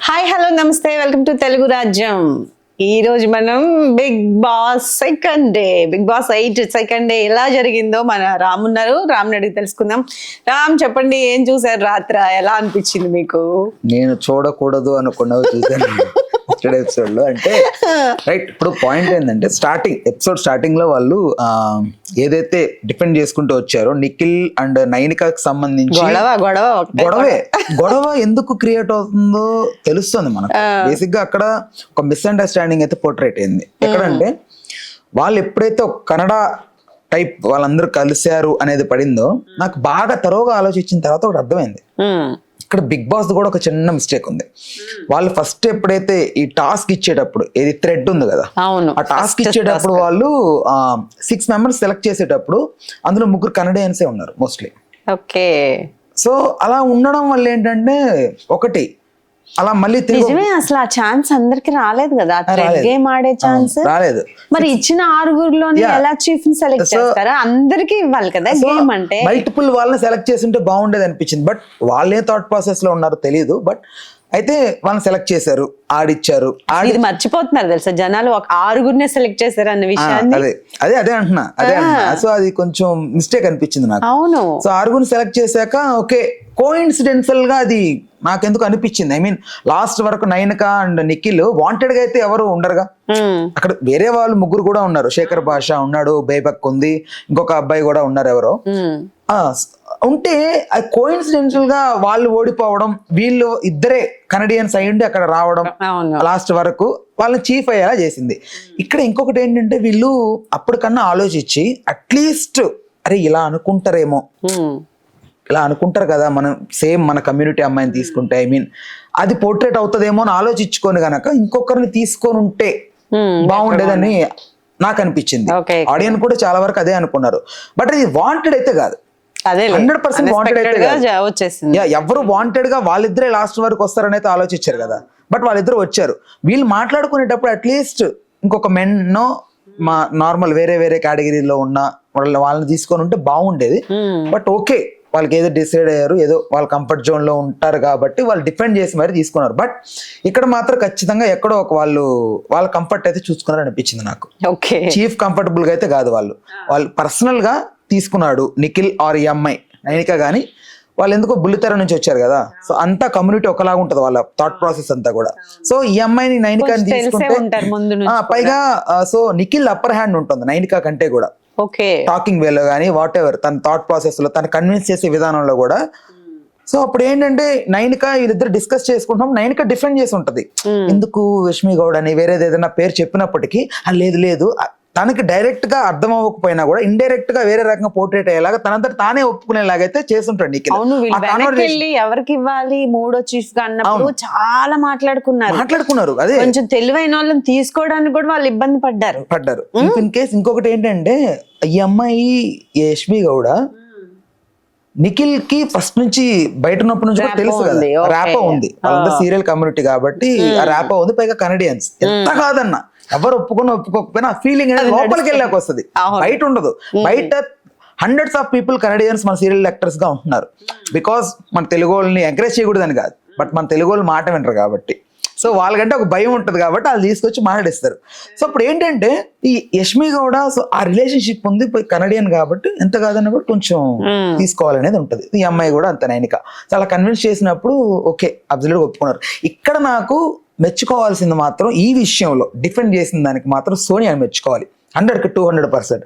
Hi hello నమస్తే welcome to Telugu రాజ్యం. ఈ రోజు మనం Bigg Boss second day, Bigg Boss 8 second day ఎలా జరిగిందో మన రామ్ ఉన్నారు, రామ్ని అడిగి తెలుసుకుందాం. రామ్ చెప్పండి, ఏం చూసారు రాత్ర, ఎలా అనిపించింది మీకు? నేను చూడకూడదు అనుకున్నవి చూసాను ఎపిసోడ్ లో. అంటే రైట్, ఇప్పుడు పాయింట్ ఏంటంటే ఎపిసోడ్ స్టార్టింగ్ లో వాళ్ళు ఏదైతే డిఫెండ్ చేసుకుంటూ వచ్చారో నిఖిల్ అండ్ నైనికాకి సంబంధించి గొడవ ఎందుకు క్రియేట్ అవుతుందో తెలుస్తుంది మనకు. బేసిక్ గా అక్కడ ఒక మిస్అండర్స్టాండింగ్ అయితే పోర్ట్రేట్ అయింది. ఎక్కడంటే వాళ్ళు ఎప్పుడైతే ఒక కన్నడ టైప్ వాళ్ళందరూ కలిశారు అనేది పడిందో, నాకు బాగా తరోగా ఆలోచించిన తర్వాత ఒకటి అర్థమైంది. ఇక్కడ బిగ్ బాస్ కూడా ఒక చిన్న మిస్టేక్ ఉంది. వాళ్ళు ఫస్ట్ ఎప్పుడైతే ఈ టాస్క్ ఇచ్చేటప్పుడు, ఏది థ్రెడ్ ఉంది కదా, ఆ టాస్క్ ఇచ్చేటప్పుడు వాళ్ళు 6 మెంబర్స్ సెలెక్ట్ చేసేటప్పుడు అందులో 3 కన్నడియన్సే ఉన్నారు మోస్ట్లీ. ఓకే, సో అలా ఉండడం వల్ల ఏంటంటే ఒకటి అలా మళ్ళీ నిజమే, అసలు ఆ ఛాన్స్ అందరికి రాలేదు కదా, గేమ్ ఆడే ఛాన్స్ రాలేదు. మరి ఇచ్చిన 6 ఎలా చీఫ్ ని సెలెక్ట్ చేస్తారా? అందరికి ఇవ్వాలి కదా గేమ్ అంటే. మల్టిపుల్ వాళ్ళని సెలెక్ట్ చేసి ఉంటే బాగుండేది అనిపించింది. బట్ వాళ్ళే థాట్ ప్రాసెస్ లో ఉన్నారో తెలియదు. బట్ అయితే వాళ్ళని సెలెక్ట్ చేశారు, ఆడిచ్చారు. ఇది మర్చిపోతున్నారు తెలుసా జనాలు, ఒక 6 సెలెక్ట్ చేశారు అన్న విషయాన్ని. అదే అంటున్నా. సో అది కొంచెం మిస్టేక్ అనిపించింది నాకు. అవును, సో 6 సెలెక్ట్ చేశాక ఓకే, కోఇన్సిడెన్షియల్ గా అది నాకెందుకు అనిపించింది. ఐ మీన్ లాస్ట్ వరకు నైనిక అండ్ నిఖిల్ వాంటెడ్ గా అయితే ఎవరు ఉండరుగా. అక్కడ వేరే వాళ్ళు 3 కూడా ఉన్నారు. శేఖర్ భాష ఉన్నాడు, బేబక్ ఉంది, ఇంకొక అబ్బాయి కూడా ఉన్నారు ఎవరో. ఉంటే అది కోఇన్సిడెన్షియల్ గా వాళ్ళు ఓడిపోవడం, వీళ్ళు ఇద్దరే కనడియన్స్ అయ్యుండి అక్కడ రావడం లాస్ట్ వరకు వాళ్ళని చీఫ్ అయ్యేలా చేసింది. ఇక్కడ ఇంకొకటి ఏంటంటే వీళ్ళు అప్పటికన్నా ఆలోచించి అట్లీస్ట్ అరే ఇలా అనుకుంటారేమో, ఇలా అనుకుంటారు కదా, మనం సేమ్ మన కమ్యూనిటీ అమ్మాయిని తీసుకుంటే ఐ మీన్ అది పోర్ట్రేట్ అవుతుందేమో అని ఆలోచించుకొని గనక ఇంకొకరిని తీసుకొని ఉంటే బాగుండేదని నాకు అనిపించింది. ఆడియన్స్ కూడా చాలా వరకు అదే అనుకున్నారు. బట్ అది వాంటెడ్ అయితే కాదు, 100% వాంటెడ్ అయితే కాదు. ఎవరు వాంటెడ్ గా వాళ్ళిద్దరే లాస్ట్ వరకు వస్తారని అయితే ఆలోచించారు కదా. బట్ వాళ్ళిద్దరు వచ్చారు. వీళ్ళు మాట్లాడుకునేటప్పుడు అట్లీస్ట్ ఇంకొక మెన్నో మా నార్మల్ వేరే వేరే కేటగిరీలో ఉన్న వాళ్ళని తీసుకొని ఉంటే బాగుండేది. బట్ ఓకే, వాళ్ళకి ఏదో డిసైడ్ అయ్యారు, ఏదో వాళ్ళ కంఫర్ట్ జోన్ లో ఉంటారు కాబట్టి వాళ్ళు డిఫెండ్ చేసి మరి తీసుకున్నారు. బట్ ఇక్కడ మాత్రం ఖచ్చితంగా ఎక్కడో ఒక వాళ్ళ కంఫర్ట్ అయితే చూసుకున్నారు అనిపించింది నాకు. చీఫ్ కంఫర్టబుల్ గా అయితే కాదు, వాళ్ళు పర్సనల్ గా తీసుకున్నాడు నిఖిల్ ఆర్ ఈ అమ్మాయి నైనిక గానీ. వాళ్ళు ఎందుకో బుల్లితెర నుంచి వచ్చారు కదా, సో అంతా కమ్యూనిటీ ఒకలాగా ఉంటది వాళ్ళ థాట్ ప్రాసెస్ అంతా కూడా. సో ఈ అమ్మాయిని నైనికాని తీసుకుంటే పైగా సో నిఖిల్ అప్పర్ హ్యాండ్ ఉంటుంది నైనిక కంటే కూడా. టాకింగ్ వేలో కానీ వాట్ ఎవర్ తన థాట్ ప్రాసెస్ లో తను కన్విన్స్ చేసే విధానంలో కూడా. సో అప్పుడు ఏంటంటే నైనిక వీళ్ళిద్దరు డిస్కస్ చేసుకుంటాం, నైనిక డిఫెండ్ చేసి ఉంటది ఎందుకు యష్మి గౌడ్ అని వేరేది ఏదైనా పేరు చెప్పినప్పటికీ లేదు తనకి డైరెక్ట్ గా అర్థం అవ్వకపోయినా కూడా ఇండైరెక్ట్ గా వేరే రకంగా పోర్ట్రేట్ అయ్యేలాగా తనంతా తానే ఒప్పుకునేలాగైతే చేస్తుంటాడు నిఖిల్. ఎవరికి ఇవ్వాలి 3వ చీఫ్ గా అన్నప్పుడు చాలా మాట్లాడుకున్నారు. అదే కొంచెం తెలివైన వాళ్ళని తీసుకోవడానికి కూడా వాళ్ళు ఇబ్బంది పడ్డారు. ఇన్ కేస్ ఇంకొకటి ఏంటంటే ఈ అమ్మాయి యష్మి గౌడ నిఖిల్ కి ఫస్ట్ నుంచి బయట ఉన్నప్పటి నుంచి కూడా తెలుసు కదా, ర్యాపో ఉంది. వాళ్ళంతా సీరియల్ కమ్యూనిటీ కాబట్టి ఆ ర్యాపో ఉంది. పైగా కనడియన్స్ ఎంత కాదన్నా ఎవరు ఒప్పుకోకపోయినా ఆ ఫీలింగ్ అనేది లోపలికి వెళ్ళాక వస్తుంది, బయట ఉండదు. బయట హండ్రెడ్స్ ఆఫ్ పీపుల్ కనడియన్స్ మన సీరియల్ యాక్టర్స్ గా ఉంటున్నారు. బికాస్ మన తెలుగు వాళ్ళని ఎంకరేజ్ చేయకూడదని కాదు, బట్ మన తెలుగు వాళ్ళు మాట వింటారు కాబట్టి. సో వాళ్ళకంటే ఒక భయం ఉంటది కాబట్టి వాళ్ళు తీసుకొచ్చి మాట్లాడిస్తారు. సో అప్పుడు ఏంటంటే ఈ యష్మి గౌడ సో ఆ రిలేషన్షిప్ ఉంది, కనడియన్ కాబట్టి ఎంత కాదన్నా కూడా కొంచెం తీసుకోవాలనేది ఉంటది. ఈ అమ్మాయి కూడా అంత నైనిక చాలా కన్విన్స్ చేసినప్పుడు ఓకే అబ్జల్యూట్ గా ఒప్పుకున్నారు. ఇక్కడ నాకు మెచ్చుకోవాల్సింది మాత్రం ఈ విషయంలో డిఫెండ్ చేసిన దానికి మాత్రం సోనియాని మెచ్చుకోవాలి 100కి 200%.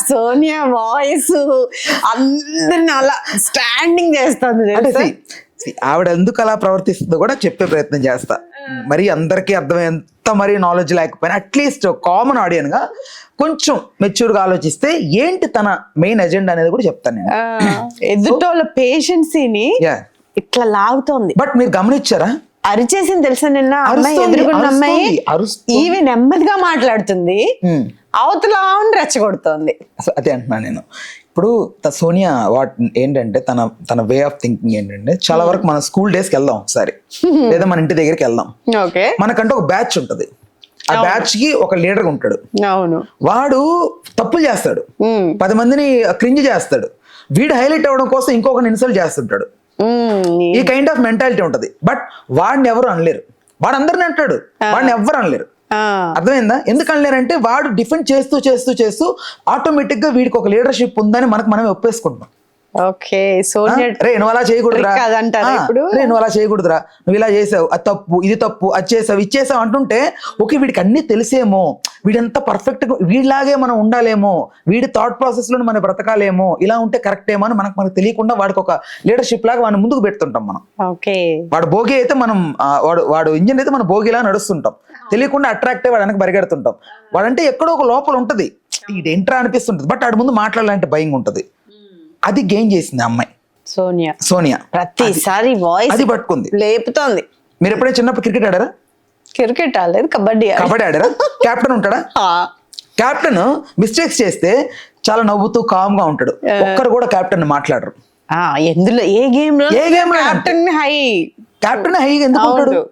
సోనియా వాయిస్ అందరిని అలా స్టాండింగ్ చేస్తుంది. ఆవిడ ఎందుకు అలా ప్రవర్తిస్తుందో కూడా చెప్పే ప్రయత్నం చేస్తా. మరి అందరికీ అర్థమయ్యేంత మరి నాలెడ్జ్ లేకపోయినా అట్లీస్ట్ కామన్ ఆడియన్ గా కొంచెం మెచ్యూర్ గా ఆలోచిస్తే ఏంటి తన మెయిన్ ఎజెండా అనేది కూడా చెప్తాను నేను. ఎదుటోళ్ళ పేషెన్సీని ఇట్లా లాగుతోంది. బట్ మీరు గమనించారా, అరిచేసింది తెలుసా నిన్న అమ్మాయి, ఎదురుకున్న అమ్మాయి ఈవెన్ నెమ్మదిగా మాట్లాడుతుంది, అవతల రెచ్చగొడుతోంది. అదే అంటున్నా నేను. ఇప్పుడు సోనియా ఏంటంటే తన వే ఆఫ్ థింకింగ్ ఏంటంటే చాలా వరకు మనం స్కూల్ డేస్కి వెళ్దాం ఒకసారి, లేదా మన ఇంటి దగ్గరికి వెళ్దాం. మనకంటే ఒక బ్యాచ్ ఉంటది, ఆ బ్యాచ్ కి ఒక లీడర్ ఉంటాడు. వాడు తప్పులు చేస్తాడు, 10 మందిని క్రింజ్ చేస్తాడు. వీడు హైలైట్ అవ్వడం కోసం ఇంకొకరిని ఇన్సల్ట్ చేస్తుంటాడు. ఈ కైండ్ ఆఫ్ మెంటాలిటీ ఉంటది. బట్ వాడిని ఎవరు అనలేరు, వాడు అందరిని అంటాడు, వాడిని ఎవరు అనలేరు. అర్థమైందా? ఎందుకు అనలేరంటే వాడు డిఫెండ్ చేస్తూ చేస్తూ చేస్తూ ఆటోమేటిక్ గా వీడికి ఒక లీడర్షిప్ ఉందని మనకు మనమే ఒప్పేసుకుంటాం. ఓకే, సోనియా రే నువ్వు అలా చేయకూడదురా, కాదంటారా ఇప్పుడు? రే నువ్వు అలా చేయకూడదురా, నువ్వు ఇలా చేసావు, అది తప్పు, ఇది తప్పు, అది చేసావు, ఇది చేసావు అంటుంటే ఓకే వీడికి అన్ని తెలిసేమో, వీడంతా పర్ఫెక్ట్ గా వీడిలాగే మనం ఉండాలేమో, వీడి థాట్ ప్రాసెస్ లో మనం బ్రతకాలేమో, ఇలా ఉంటే కరెక్ట్ ఏమో అని మనకు తెలియకుండా వాడికి ఒక లీడర్షిప్ లాగా వాడిని ముందుకు పెడుతుంటాం మనం. ఓకే, వాడు భోగి అయితే మనం వాడు ఇంజిన్ అయితే మనం భోగిలా నడుస్తుంటాం, తెలియకుండా అట్రాక్ట్ అయ్యి వాడు వెనక పరిగెడుతుంటాం. వాడంటే ఎక్కడో ఒక లోపల ఉంటది, ఇదేంట్రా అనిపిస్తుంటది, బట్ వాడి ముందు మాట్లాడాలంటే భయంగా ఉంటది. అది గెయిన్ చేసింది అమ్మాయి సోనియా. ప్రతిసారి వాయిస్ అది పట్టుకుంది, లేపుతోంది. మీరు ఎప్పుడైనా చిన్నప్పుడు క్రికెట్ ఆడారా? క్రికెట్ ఆడలేదు, కబడ్డీ ఆడారా? కెప్టెన్ ఉంటాడా? కెప్టెన్ మిస్టేక్స్ చేస్తే చాలా నవ్వుతూ కామ్ గా ఉంటాడు, ఒక్కరు కూడా కెప్టెన్ మాట్లాడరు. ఎందులో ఏ గేమ్ లో కెప్టెన్ హైగా ఎందుకు ఉంటాడు?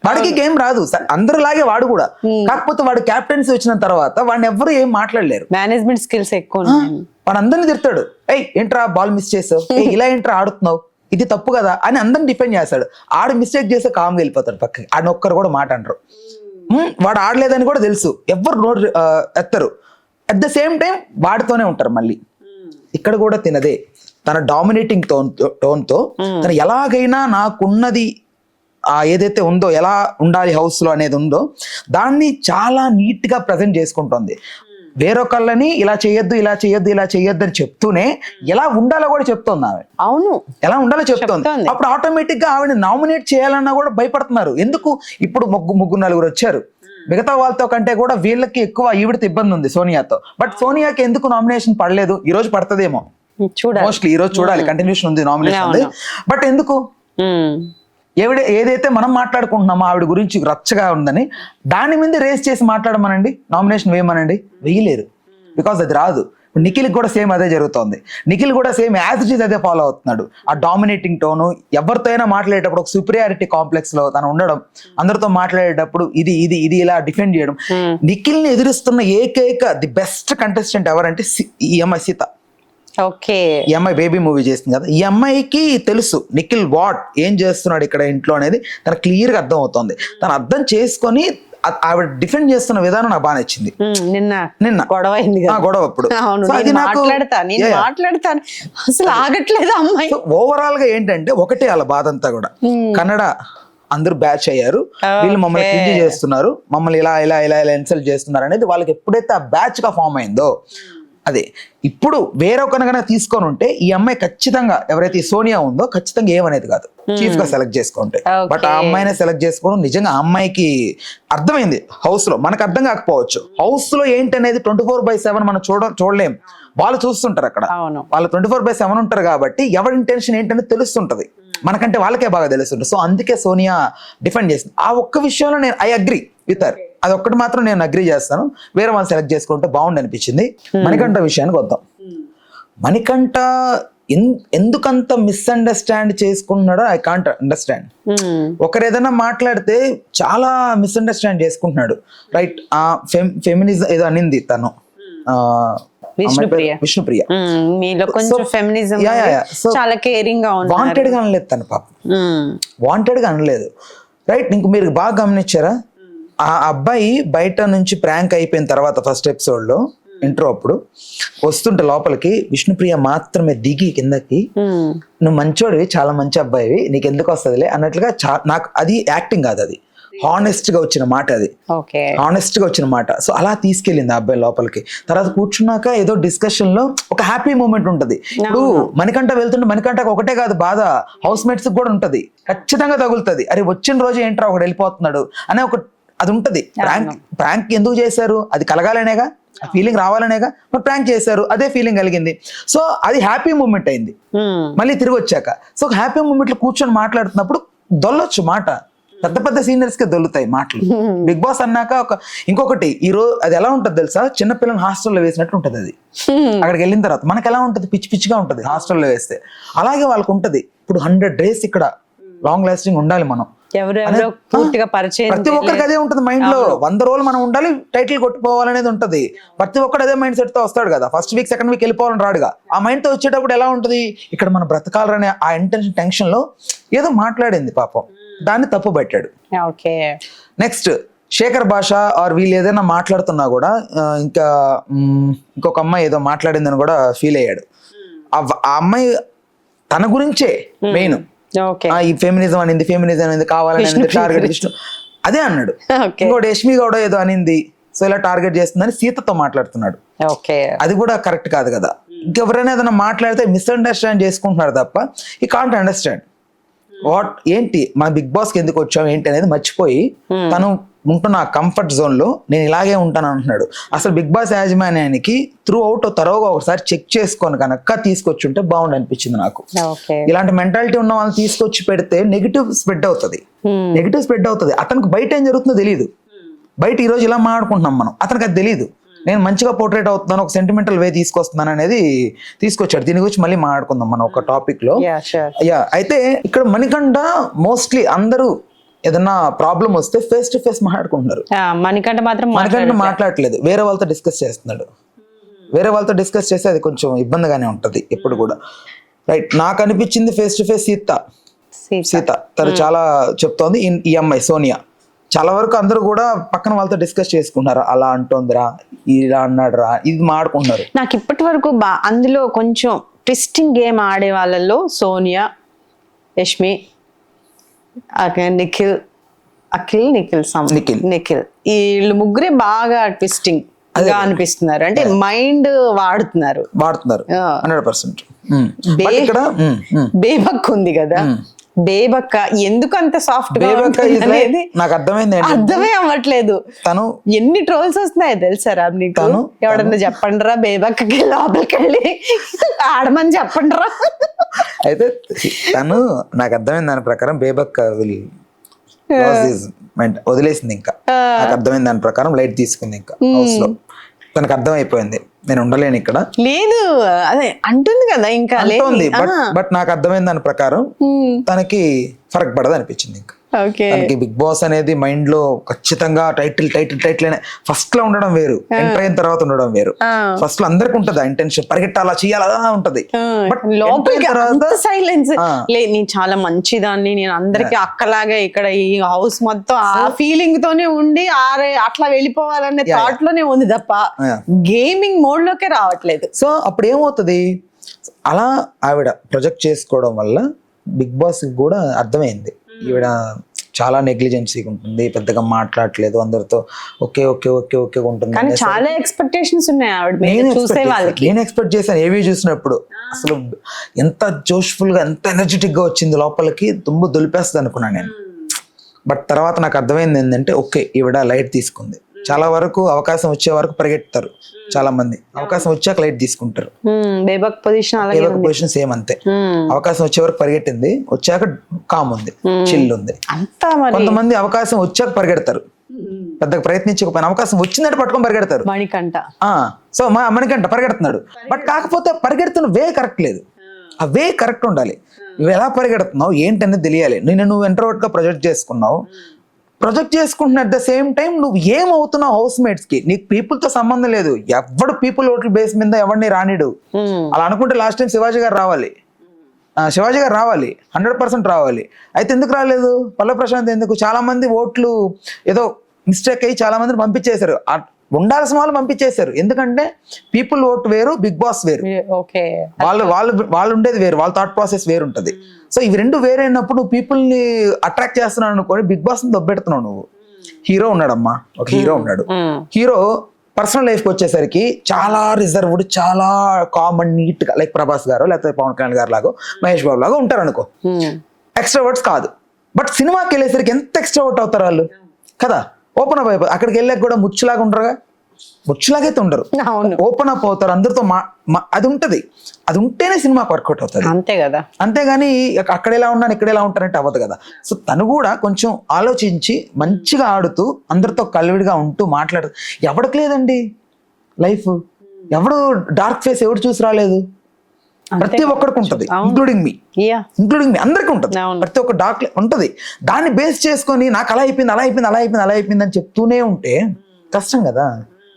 వాడికి గేమ్ రాదు, అందరిలాగే వాడు కూడా. కాకపోతే వాడు కెప్టెన్సీ వచ్చిన తర్వాత వాడిని ఎవ్వరు ఏం మాట్లాడలేరు, మేనేజ్మెంట్ స్కిల్స్ ఎక్కువ. వాడు అందరిని తిడతాడు, ఏంట్రా బాల్ మిస్ చేసావు, ఇలా ఏంట్రా ఆడుతున్నావు, ఇది తప్పు కదా అని అందరిని డిఫెండ్ చేస్తాడు. ఆడు మిస్టేక్ చేస్తే కామ్గా వెళ్ళిపోతాడు పక్కకి, ఆడిని ఒక్కరు కూడా మాట అంటారు. వాడు ఆడలేదని కూడా తెలుసు, ఎవ్వరు నోరు ఎత్తరు. అట్ ద సేమ్ టైం వాడితోనే ఉంటారు మళ్ళీ. ఇక్కడ కూడా తినదే, తన డామినేటింగ్ టోన్తో తను ఎలాగైనా నాకున్నది ఏదైతే ఉందో, ఎలా ఉండాలి హౌస్ లో అనేది ఉందో దాన్ని చాలా నీట్ గా ప్రజెంట్ చేసుకుంటుంది. వేరొకళ్ళని ఇలా చేయొద్దు ఇలా చేయొద్దు ఇలా చేయొద్దు అని చెప్తూనే ఎలా ఉండాలో కూడా చెప్తోంది ఆవిడ. అవును, ఎలా ఉండాలో చెప్తోంది. అప్పుడు ఆటోమేటిక్ గా ఆవిడ నామినేట్ చేయాలన్నా కూడా భయపడుతున్నారు. ఎందుకు? ఇప్పుడు ముగ్గురు నలుగురు వచ్చారు, మిగతా వాళ్ళతో కంటే కూడా వీళ్ళకి ఎక్కువ ఈవిడతో ఇబ్బంది ఉంది సోనియాతో. బట్ సోనియాకి ఎందుకు నామినేషన్ పడలేదు? ఈ రోజు పడుతుందేమో, మోస్ట్లీ ఈ రోజు చూడాలి, కంటిన్యూషన్ ఉంది నామినేషన్ ఉంది. బట్ ఎందుకు? ఏదైతే మనం మాట్లాడుకుంటున్నామో ఆవిడ గురించి రచ్చగా ఉందని దాని మీద రేస్ చేసి మాట్లాడమనండి, నామినేషన్ వేయమనండి, వేయలేరు. బికాస్ అది రాదు. నిఖిల్ కూడా సేమ్ అదే జరుగుతోంది. నిఖిల్ కూడా సేమ్ యాజ్ ఇట్ ఈస్ అదే ఫాలో అవుతున్నాడు. ఆ డామినేటింగ్ టోను, ఎవరితో అయినా మాట్లాడేటప్పుడు ఒక సుపీరియారిటీ కాంప్లెక్స్ లో తను ఉండడం, అందరితో మాట్లాడేటప్పుడు ఇది ఇది ఇది ఇలా డిఫెండ్ చేయడం. నిఖిల్ ని ఎదురుస్తున్న ఏకైక ది బెస్ట్ కంటెస్టెంట్ ఎవరంటే ఈ అమ్మాయి సీత. ఓకే, ఈ అమ్మాయి బేబీ మూవీ చేస్తుంది కదా, ఈ అమ్మాయికి తెలుసు నిఖిల్ ఏం చేస్తున్నాడు ఇక్కడ ఇంట్లో అనేది తనకు క్లియర్ గా అర్థం అవుతుంది. తను అర్థం చేసుకొని ఆవిడ డిఫెండ్ చేస్తున్న విధానం నాకు బాగా నచ్చింది. నిన్న గొడవ అయింది, గొడవ అప్పుడు మాట్లాడతాను అసలు ఆగట్లేదు అమ్మాయి. ఓవరాల్ గా ఏంటంటే ఒకటే వాళ్ళ బాధ అంతా కూడా, కన్నడ అందరూ బ్యాచ్ అయ్యారు, వీళ్ళు మమ్మల్ని క్రింజ్ చేస్తున్నారు, మమ్మల్ని ఇలా ఇలా ఇలా ఇలా ఇన్సల్ట్ చేస్తున్నారు అనేది వాళ్ళకి ఎప్పుడైతే ఆ బ్యాచ్ గా ఫామ్ అయిందో అదే. ఇప్పుడు వేరొకరిని కనుక తీసుకొని ఉంటే ఈ అమ్మాయి ఖచ్చితంగా, ఎవరైతే సోనియా ఉందో ఖచ్చితంగా ఏమనేది కాదు, చీఫ్ గా సెలెక్ట్ చేసుకుంటే. బట్ ఆ అమ్మాయినే సెలెక్ట్ చేసుకోవడం నిజంగా ఆ అమ్మాయికి అర్థమైంది. హౌస్ లో మనకు అర్థం కాకపోవచ్చు, హౌస్ లో ఏంటి అనేది 24/7 మనం చూడలేం, వాళ్ళు చూస్తుంటారు అక్కడ. వాళ్ళు 24/7 ఉంటారు కాబట్టి ఎవరి ఇంటెన్షన్ ఏంటనేది తెలుస్తుంటది, మనకంటే వాళ్ళకే బాగా తెలుస్తుంటుంది. సో అందుకే సోనియా డిఫెండ్ చేసింది. ఆ ఒక్క విషయంలో నేను ఐ అగ్రీ విత్ హర్, అది ఒక్కటి మాత్రం నేను అగ్రీ చేస్తాను. వేరే వాళ్ళు సెలెక్ట్ చేసుకుంటే బాగుండి అనిపించింది. మణికంఠ విషయానికి వద్దాం. మణికంఠ ఎందుకంత మిస్అండర్స్టాండ్ చేసుకుంటున్నాడో ఐ కాంట్ అండర్స్టాండ్. ఒకరు ఏదైనా మాట్లాడితే చాలా మిస్అండర్స్టాండ్ చేసుకుంటున్నాడు. రైట్, ఫెమినిజం ఏదో అనింది తను, విష్ణుప్రియ, చాలా కేరింగ్ గా ఉంది. వాంటెడ్ గా అనలేదు తను, పాపం వాంటెడ్ గా అనలేదు. రైట్, ఇంక మీరు బాగా గమనించారా, ఆ అబ్బాయి బయట నుంచి ప్రాంక్ అయిపోయిన తర్వాత ఫస్ట్ ఎపిసోడ్ లో ఇంట్రో అప్పుడు వస్తుంటే లోపలికి విష్ణుప్రియ మాత్రమే దిగి కిందకి, నువ్వు మంచోడివి, చాలా మంచి అబ్బాయివి, నీకు ఎందుకు వస్తుందిలే అన్నట్లుగా. నాకు అది యాక్టింగ్ కాదు, అది హానెస్ట్ గా వచ్చిన మాట, అది హానెస్ట్ గా వచ్చిన మాట. సో అలా తీసుకెళ్ళింది ఆ అబ్బాయి లోపలికి. తర్వాత కూర్చున్నాక ఏదో డిస్కషన్ లో ఒక హ్యాపీ మూమెంట్ ఉంటది. ఇప్పుడు మణికంఠ వెళ్తుంటే మణికంఠకు ఒకటే కాదు బాధ, హౌస్ మేట్స్ కూడా ఉంటది, ఖచ్చితంగా తగులుతుంది. అరే వచ్చిన రోజు ఏంట్రా ఒకడు వెళ్ళిపోతున్నాడు అనే ఒక అది ఉంటది. ప్రాంక్ ఎందుకు చేశారు, అది కలగాలనేగా, ఆ ఫీలింగ్ రావాలనేగా, మరి ప్రాంక్ చేశారు, అదే ఫీలింగ్ కలిగింది. సో అది హ్యాపీ మూమెంట్ అయింది. మళ్ళీ తిరిగి వచ్చాక సో హ్యాపీ మూమెంట్ లో కూర్చొని మాట్లాడుతున్నప్పుడు దొల్లొచ్చు మాట, పెద్ద పెద్ద సీనియర్స్ కి దొల్లుతాయి మాటలు. బిగ్ బాస్ అన్నాక ఇంకొకటి ఈ రోజు అది ఎలా ఉంటది తెలుసా, చిన్నపిల్లలు హాస్టల్లో వేసినట్టు ఉంటది. అది అక్కడికి వెళ్ళిన తర్వాత మనకి ఎలా ఉంటది, పిచ్చి పిచ్చిగా ఉంటది హాస్టల్లో వేస్తే, అలాగే వాళ్ళకు ఉంటది. ఇప్పుడు 100 days ఇక్కడ లాంగ్ లాస్టింగ్ ఉండాలి మనం, ఎవరెవరో పూర్తిగా పరిచయం ప్రతి ఒక్కరికి అదే ఉంటుంది మైండ్ లో. 100 రోజులు మనం ఉండాలి, టైటిల్ కొట్టుకోవాలనేది ఉంటది. ప్రతి ఒక్కరు అదే మైండ్ సెట్ తో వస్తాడు కదా. ఫస్ట్ వీక్ సెకండ్ వీక్ వెళ్ళిపోవాలని రాడుగా. ఆ మైండ్ తో వచ్చేటప్పుడు ఎలా ఉంటది, ఇక్కడ మనం బ్రతకాలనే ఆ ఇంటెన్షన్ టెన్షన్ లో ఏదో మాట్లాడింది పాపం, దాన్ని తప్పు పెట్టాడు. ఓకే. నెక్స్ట్ శేఖర్ భాష ఆర్ వీళ్ళు ఏదైనా మాట్లాడుతున్నా కూడా ఇంకొక అమ్మాయి ఏదో మాట్లాడిందని కూడా ఫీల్ అయ్యాడు. ఆ అమ్మాయి తన గురించే మెయిన్, ఈ ఫెమినిజం అనింది, ఫెమినిజం అనేది కావాలని టార్గెట్ విష్ణు అదే అన్నాడు. ఇంకోటి యష్మి గౌడ ఏదో అనింది, సో ఇలా టార్గెట్ చేస్తుందని సీతతో మాట్లాడుతున్నాడు. అది కూడా కరెక్ట్ కాదు కదా. ఇంకెవరైనా ఏదైనా మాట్లాడితే మిస్అండర్స్టాండ్ చేసుకుంటున్నారు తప్ప ఈ కాంట్ అండర్స్టాండ్ ఏంటి మన బిగ్ బాస్ కి ఎందుకు వచ్చాం ఏంటి అనేది మర్చిపోయి తను ఉంటున్న కంఫర్ట్ జోన్ లో నేను ఇలాగే ఉంటాను అంటున్నాడు. అసలు బిగ్ బాస్ యాజమాన్యానికి త్రూ అవుట్ తరోగా ఒకసారి చెక్ చేసుకొని కనుక తీసుకొచ్చి ఉంటే బాగుండు అనిపించింది నాకు. ఇలాంటి మెంటాలిటీ ఉన్న వాళ్ళని తీసుకొచ్చి పెడితే నెగిటివ్ స్ప్రెడ్ అవుతుంది. అతనికి బయట ఏం జరుగుతుందో తెలియదు. బయట ఈ రోజు ఇలా మాట్లాడుకుంటున్నాం మనం, అతనికి అది తెలియదు. నేను మంచిగా పోర్ట్రేట్ అవుతున్నాను, ఒక సెంటిమెంటల్ వే తీసుకొస్తున్నాను అనేది తీసుకొచ్చాడు. దీని గురించి మళ్ళీ మాట్లాడుకుందాం మనం ఒక టాపిక్ లో. అయితే ఇక్కడ మణికంఠ మోస్ట్లీ అందరూ ఏదన్నా ప్రాబ్లం వస్తే ఫేస్ టు ఫేస్ మాట్లాడుకుంటున్నారు. మణికంఠ మాట్లాడట్లేదు, వేరే వాళ్ళతో డిస్కస్ చేస్తున్నాడు. వేరే వాళ్ళతో డిస్కస్ చేస్తే అది కొంచెం ఇబ్బందిగానే ఉంటది ఎప్పుడు కూడా. రైట్, నాకు అనిపించింది ఫేస్ టు ఫేస్ సీత తను చాలా చెప్తోంది. ఈ అమ్మాయి సోనియా చాలా వరకు అందరూ కూడా పక్కన వాళ్ళతో డిస్కస్ చేసుకున్నారు. అలా అంటోందిరా, ఇలా అన్నాడురా, ఇది మాడుకుంటున్నారు. నాకు ఇప్పటి వరకు అందులో కొంచెం ట్విస్టింగ్ గేమ్ ఆడే వాళ్ళల్లో సోనియా, యష్మి, నిఖిల్ వీళ్ళు ముగ్గురే బాగా ట్విస్టింగ్ గా అనిపిస్తున్నారు. అంటే మైండ్ వాడుతున్నారు 100%. బేబక్ ఉంది కదా, బేబక్క ఎందుకు అంత సాఫ్ట్ గా అనేది నాకు అర్థమే అవ్వట్లేదు. తను ఎన్ని ట్రోల్స్ వస్తున్నాయో తెలుసారా నీకు? ఎవడన్నా చెప్పండి రా బేబక్కకి లోపలికి వెళ్ళి ఆడమని చెప్పండి రా. అయితే తను నాకు అర్థమైంది దాని ప్రకారం బేబక్క వదిలేసింది. ఇంకా నాకు అర్థమైంది దాని ప్రకారం లైట్ తీసుకుంది. ఇంకా హౌస్ లో తనకు అర్థమైపోయింది నేను ఉండలేను ఇక్కడ. లేదు అదే అంటుంది కదా, ఇంకా బట్ నాకు అర్థమైంది దాని ప్రకారం తనకి ఫరక్ పడదు అనిపించింది. ఇంకా తనకి బిగ్ బాస్ అనేది మైండ్ లో ఖచ్చితంగా టైటిల్ ఫస్ట్ లో ఉండడం వేరు, ఎంటర్ అయిన తర్వాత ఉండడం వేరు. ఫస్ట్ లో అందరికి ఉంటది ఆ ఇంటెన్షన్, పరిగెట్టాలా చేయాలా ఉంటది. బట్ సైలెన్స్ నేను చాలా మంచిదాన్ని, నేను అందరికి అక్కలాగా ఇక్కడ ఈ హౌస్ మొత్తం ఆ ఫీలింగ్ తోనే ఉండి అట్లా వెళ్ళిపోవాలనే థాట్ లోనే ఉంది తప్ప గేమింగ్ మోడ్ లోకే రావట్లేదు. సో అప్పుడు ఏమవుతుంది, అలా ఆవిడ ప్రొజెక్ట్ చేసుకోవడం వల్ల బిగ్ బాస్ కూడా అర్థమైంది ఈవిడ చాలా నెగ్లిజెన్సీగా ఉంటుంది, పెద్దగా మాట్లాడట్లేదు, అందరితో ఓకే ఓకే ఓకే ఓకే ఉంటుంది. చాలా ఎక్స్పెక్టేషన్స్ ఉన్నాయి ఆవిడ చూసే వాళ్ళకి. నేను ఎక్స్పెక్ట్ చేశాను ఏవి చూసినప్పుడు, అసలు ఎంత జోష్ఫుల్ గా ఎంత ఎనర్జెటిక్ గా వచ్చింది లోపలికి, దుమ్ము దులిపేస్తుంది అనుకున్నాను నేను. బట్ తర్వాత నాకు అర్థమైంది ఏంటంటే ఓకే ఈవిడ లైట్ తీసుకుంది. చాలా వరకు అవకాశం వచ్చే వరకు పరిగెత్తారు చాలా మంది, అవకాశం వచ్చాక లైట్ తీసుకుంటారు. బేబక్ పొజిషన్ సేమ్ అంతే, అవకాశం వచ్చే వరకు పరిగెట్టింది, వచ్చాక కామ్ ఉంది, చిల్ ఉంది. కొంతమంది అవకాశం వచ్చాక పరిగెడతారు, పెద్దగా ప్రయత్నించకపోయినా అవకాశం వచ్చిందంటే పట్టుకొని పరిగెడతారు. సో మణికంఠ పరిగెడుతున్నాడు, బట్ కాకపోతే పరిగెడుతున్న వే కరెక్ట్ లేదు. ఆ వే కరెక్ట్ ఉండాలి. నువ్వు ఎలా పరిగెడుతున్నావు ఏంటనేది తెలియాలి. నువ్వు ఇంట్రోవర్ట్ గా ప్రొజెక్ట్ చేసుకుంటున్నా అట్ ద సేమ్ టైం నువ్వు ఏమవుతున్నావు హౌస్ మేట్స్ కి, నీకు పీపుల్ తో సంబంధం లేదు. ఎవడు పీపుల్ ఓట్ల బేస్ మీద ఎవరిని రానిడు. అలా అనుకుంటే లాస్ట్ టైం శివాజీ గారు రావాలి 100% రావాలి. అయితే ఎందుకు రాలేదు పల్లవి ప్రశాంత్? ఎందుకు? చాలా మంది ఓట్లు ఏదో మిస్టేక్ అయ్యి చాలా మందిని పంపించేశారు, ఉండాల్సిన వాళ్ళు పంపించేశారు. ఎందుకంటే పీపుల్ ఓట్ వేరు, బిగ్ బాస్ వేరు, వాళ్ళు ఉండేది వేరు, వాళ్ళ థాట్ ప్రాసెస్ వేరు ఉంటది. సో ఇవి రెండు వేరైనప్పుడు నువ్వు పీపుల్ ని అట్రాక్ట్ చేస్తున్నావు అనుకోని బిగ్ బాస్ ని దొబ్బెడుతున్నావు నువ్వు. హీరో ఉన్నాడమ్మా, ఒక హీరో ఉన్నాడు. హీరో పర్సనల్ లైఫ్ కి వచ్చేసరికి చాలా రిజర్వ్డ్, చాలా కామన్, నీట్ గా, లైక్ ప్రభాస్ గారు లేకపోతే పవన్ కళ్యాణ్ గారు లాగో మహేష్ బాబు లాగా ఉంటారు అనుకో. ఎక్స్ట్రావర్ట్స్ కాదు. బట్ సినిమాకి వెళ్ళేసరికి ఎంత ఎక్స్ట్రావర్ట్ అవుతారు వాళ్ళు కదా. ఓపెన్ అప్ అయిపోయి అక్కడికి వెళ్ళాక కూడా ముచ్చులాగా ఉండరుగా, ముచ్చులాగైతే ఉండరు, ఓపెన్ అప్ అవుతారు అందరితో. అది ఉంటది, అది ఉంటేనే సినిమాకి వర్కౌట్ అవుతుంది, అంతే కదా. అంతేగాని అక్కడ ఎలా ఉన్నాను ఇక్కడ ఎలా ఉంటానంటే అవ్వదు కదా. సో తను కూడా కొంచెం ఆలోచించి మంచిగా ఆడుతూ అందరితో కలివిడిగా ఉంటూ మాట్లాడు. ఎవరికి లేదండి లైఫ్, ఎవడు డార్క్ ఫేస్ ఎవడు చూసి రాలేదు. ప్రతి ఒక్కరికి ఉంటది, ఇంక్లూడింగ్ మీ అందరికి ఉంటది. ప్రతి ఒక్క డాక్టర్ ఉంటది. దాన్ని బేస్ చేసుకొని నాకు అలా అయిపోయింది అని చెప్తూనే ఉంటే కష్టం కదా.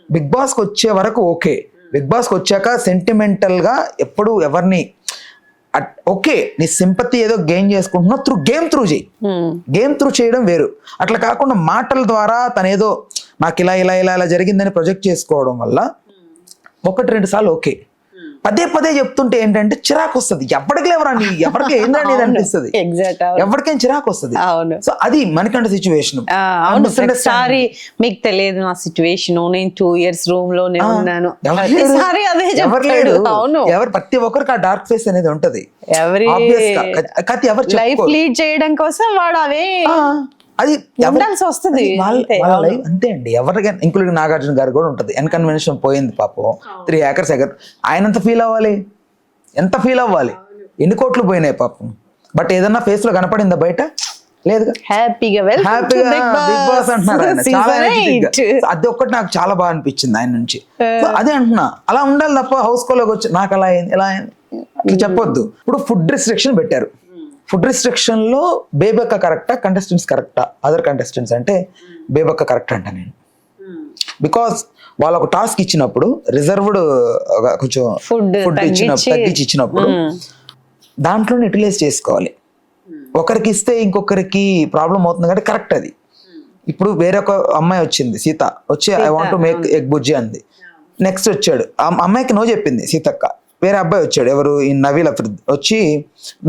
బిగ్ బాస్ కి వచ్చే వరకు ఓకే, బిగ్ బాస్ కి వచ్చాక సెంటిమెంటల్ గా ఎప్పుడు ఎవరిని ఓకే నీ సింపతి ఏదో గెయిన్ చేసుకుంటున్నావు గేమ్ త్రూ చేయడం వేరు. అట్లా కాకుండా మాటల ద్వారా తనేదో నాకు ఇలా జరిగిందని ప్రొజెక్ట్ చేసుకోవడం వల్ల 1-2 సార్లు ఓకే, పదే చెప్తుంటే ఏంటంటే చిరాకు వస్తుంది. ఎవరికి ఏందని అనిపిస్తుంది, ఎవరికైనా చిరాకు వస్తుంది. సో అది మనకంట సిచ్యువేషన్. ఒకసారి మీకు తెలియదు నా సిచ్యువేషన్, నేను 2 years రూమ్ లోనే ఉన్నాను, ఎవరు ప్రతి ఒక్కరికి ఆ డార్క్ ఫేస్ అనేది ఉంటది. ఎవరు లైఫ్ లీడ్ చేయడం కోసం వాడు అవే అది ఉండాల్సి వస్తుంది. అంతే అండి. ఎవరికైనా ఇంక్లూడింగ్ నాగార్జున గారు కూడా ఉంటది. ఎన్కన్వెన్షన్ పోయింది పాపం, 3 acres ఆయన ఎంత ఫీల్ అవ్వాలి, ఎన్ని కోట్లు పోయినాయి పాపం. బట్ ఏదన్నా ఫేస్ లో కనపడిందా బయట? లేదుగా. హ్యాపీగా బిగ్ బాస్ అంటున్నారు ఆయన, చాలా అది ఒక్కటి నాకు చాలా బాగా అనిపించింది ఆయన నుంచి. అదే అంటున్నా, అలా ఉండాలి తప్ప హౌస్ కోలోకి వచ్చి నాకు అలా అయింది ఇలా అయింది చెప్పొద్దు. ఇప్పుడు ఫుడ్ రిస్ట్రిక్షన్ పెట్టారు. ఫుడ్ రిస్ట్రిక్షన్ లో బేబక్క కరెక్టా, కంటెస్టెంట్స్ కరెక్టా? అదర్ కంటెస్టెంట్స్ అంటే బేబక్క కరెక్ట్ అంట నేను. బికాస్ వాళ్ళు ఒక టాస్క్ ఇచ్చినప్పుడు రిజర్వ్డ్ కొంచెం ఫుడ్ తగ్గించి ఇచ్చినప్పుడు దాంట్లోనే యూటిలైజ్ చేసుకోవాలి. ఒకరికి ఇస్తే ఇంకొకరికి ప్రాబ్లం అవుతుంది కాబట్టి కరెక్ట్ అది. ఇప్పుడు వేరొక అమ్మాయి వచ్చింది, సీత వచ్చి I want to make egg బుజ్జి అంది. నెక్స్ట్ వచ్చాడు, ఆ అమ్మాయికి నో చెప్పింది సీతక్క. వేరే అబ్బాయి వచ్చాడు, ఎవరు ఈ నవీల్ అఫ్రీద్, వచ్చి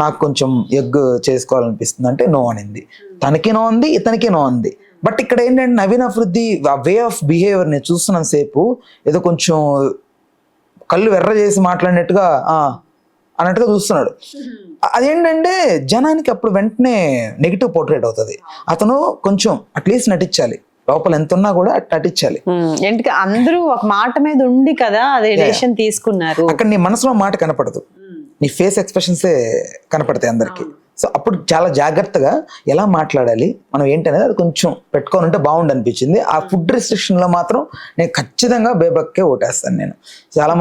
నాకు కొంచెం ఎగ్ చేసుకోవాలనిపిస్తుంది అంటే నో అనింది. తనకి నో ఉంది, ఇతనికి నో ఉంది. బట్ ఇక్కడ ఏంటంటే నవీన్ అఫ్రీది ఆ వే ఆఫ్ బిహేవియర్ నేను చూస్తున్నంత సేపు ఏదో కొంచెం కళ్ళు ఎర్ర చేసి మాట్లాడినట్టుగా అన్నట్టుగా చూస్తున్నాడు. అదేంటంటే జనానికి అప్పుడు వెంటనే నెగిటివ్ పోర్ట్రేట్ అవుతుంది. అతను కొంచెం అట్లీస్ట్ నటించాలి, లోపల ఎంత ఉన్నా కూడా నటించాలి. ఎందుకంటే అందరూ ఒక మాట మీద ఉండి కదా అదే డెసిషన్ తీసుకున్నారు. అక్కడ నీ మనసులో మాట కనపడదు, నీ ఫేస్ ఎక్స్ప్రెషన్సే కనపడతాయి అందరికి. సో అప్పుడు చాలా జాగ్రత్తగా ఎలా మాట్లాడాలి మనం ఏంటనేది అది కొంచెం పెట్టుకొని ఉంటే బాగుండు అనిపించింది. ఆ ఫుడ్ రిస్ట్రిక్షన్ లో మాత్రం నేను ఖచ్చితంగా బేబక్కే ఓటేస్తాను. నేను చాలా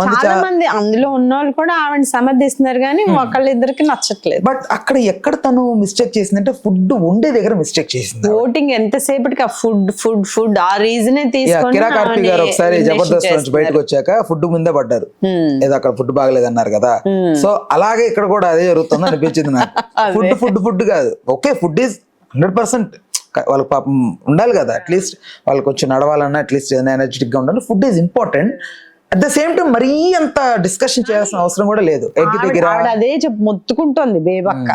మంది అందులో ఉన్న వాళ్ళు కూడా ఆవిడ సమర్థిస్తున్నారు కానీ ఒకళ్ళిద్దరికి నచ్చట్లేదు. బట్ అక్కడ ఎక్కడ తను మిస్టేక్ చేసిందంటే ఫుడ్ ఉండే దగ్గర మిస్టేక్ చేసింది. ఓటింగ్ ఎంతసేపటికి ఫుడ్ ఆ రీజనే తీసుకొని కిరా కార్తీ గారు ఒకసారి జబర్దస్త్ నుంచి బయటకు వచ్చాక ఫుడ్ ముందే పడ్డారు, ఏదో అక్కడ ఫుడ్ బాగలేదు అన్నారు కదా. సో అలాగే ఇక్కడ కూడా అదే జరుగుతుంది అనిపించింది నాకు. ఫుడ్ కాదు, ఓకే ఫుడ్ ఈజ్ 100%. వాళ్ళకి పాపం ఉండాలి కదా, అట్లీస్ట్ వాళ్ళకి కొంచెం నడవాలన్నా అట్లీస్ట్ ఏదైనా ఎనర్జెటిక్ గా ఉండాలి. Food is important. At the same time మరీ అంత డిస్కషన్ చేయాల్సిన అవసరం కూడా లేదు. ఎగ్ దగ్గర అదే మొత్తుకుంటోంది బేబక్క,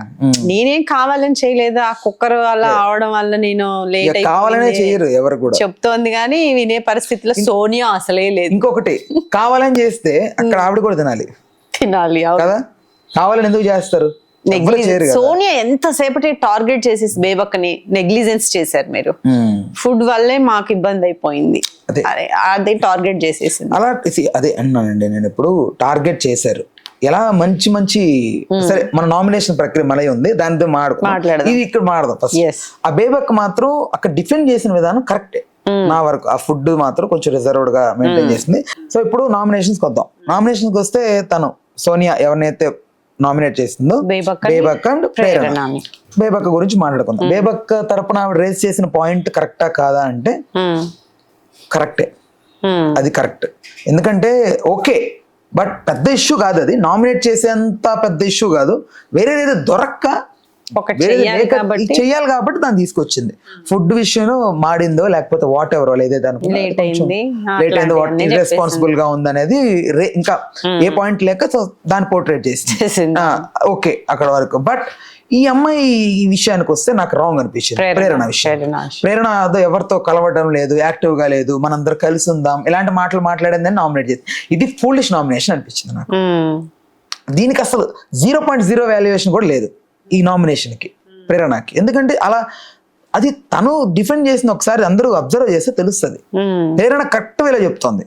నేనేం కావాలని చేయలేదు, ఆ కుక్కర్ అలా అవడం వల్ల నేను లేట్ కావాలనే చేయరు ఎవరు కూడా చెప్తోంది కానీ వినే పరిస్థితిలో సోనియా అసలే లేదు. ఇంకొకటి కావాలని చేస్తే అక్కడ ఆవిడ కూడా తినాలి కదా, కావాలని ఎందుకు చేస్తారు? సోనియా ఎంతసేపటి టార్గెట్ చేసేసి బేబక్కని నెగ్లిజెన్స్ చేశారు మీరు. ఫుడ్ వల్లే మాకు ఇబ్బంది అయిపోయింది, అదే టార్గెట్ చేసేసింది. అలా అదే అన్నానండి నేను. ఇప్పుడు టార్గెట్ చేశారు ఎలా మంచి సరే మన నామినేషన్ ప్రక్రియ మనది ఉంది, దానితో మాట్లాడదాం. ఇది ఇక్కడ మాట్లాడదాం ఫస్ట్. ఆ బేబక్క మాత్రం అక్కడ డిఫెండ్ చేసిన విధానం కరెక్టే నా వరకు. ఆ ఫుడ్ మాత్రం కొంచెం రిజర్వ్డ్ గా మెయింటైన్ చేసింది. సో ఇప్పుడు నామినేషన్స్కి వద్దాం. నామినేషన్స్కి వస్తే తను సోనియా ఎవరినైతే నామినేట్ చేసిందో బేబక్క అండ్ ప్రేరణ. బేబక్క గురించి మాట్లాడుకుందాం. బేబక్క తరపున ఆవిడ రేస్ చేసిన పాయింట్ కరెక్టా కాదా అంటే కరెక్టే, అది కరెక్ట్. ఎందుకంటే ఓకే బట్ పెద్ద ఇష్యూ కాదు అది, నామినేట్ చేసేంత పెద్ద ఇష్యూ కాదు. వేరేదేదో దొరక్క చెయ్యాలి కాబట్టి దాన్ని తీసుకొచ్చింది. ఫుడ్ విషయంలో మాడిందో లేకపోతే వాట్ ఎవర్ ఏదైతే లేట్ అయింది రెస్పాన్సిబుల్ గా ఉందనేది ఇంకా ఏ పాయింట్ లేక దాన్ని పోర్ట్రేట్ చేసింది. ఓకే అక్కడ వరకు. బట్ ఈ అమ్మాయి ఈ విషయానికి వస్తే నాకు రాంగ్ అనిపించింది. ప్రేరణ విషయం, ప్రేరణ అదో ఎవరితో కలవడం లేదు, యాక్టివ్ గా లేదు, మనందరూ కలిసి ఉందాం ఇలాంటి మాటలు మాట్లాడిందని నామినేట్ చేసి ఇది ఫూలిష్ నామినేషన్ అనిపించింది నాకు. దీనికి అసలు 0.0 వాల్యుయేషన్ కూడా లేదు ఈ నామినేషన్ కి ప్రేరణకి. ఎందుకంటే అలా అది తను డిఫెండ్ చేసిన ఒకసారి అందరూ అబ్జర్వ్ చేస్తే తెలుస్తుంది. ప్రేరణ కరెక్ట్ వేలా చెప్తోంది.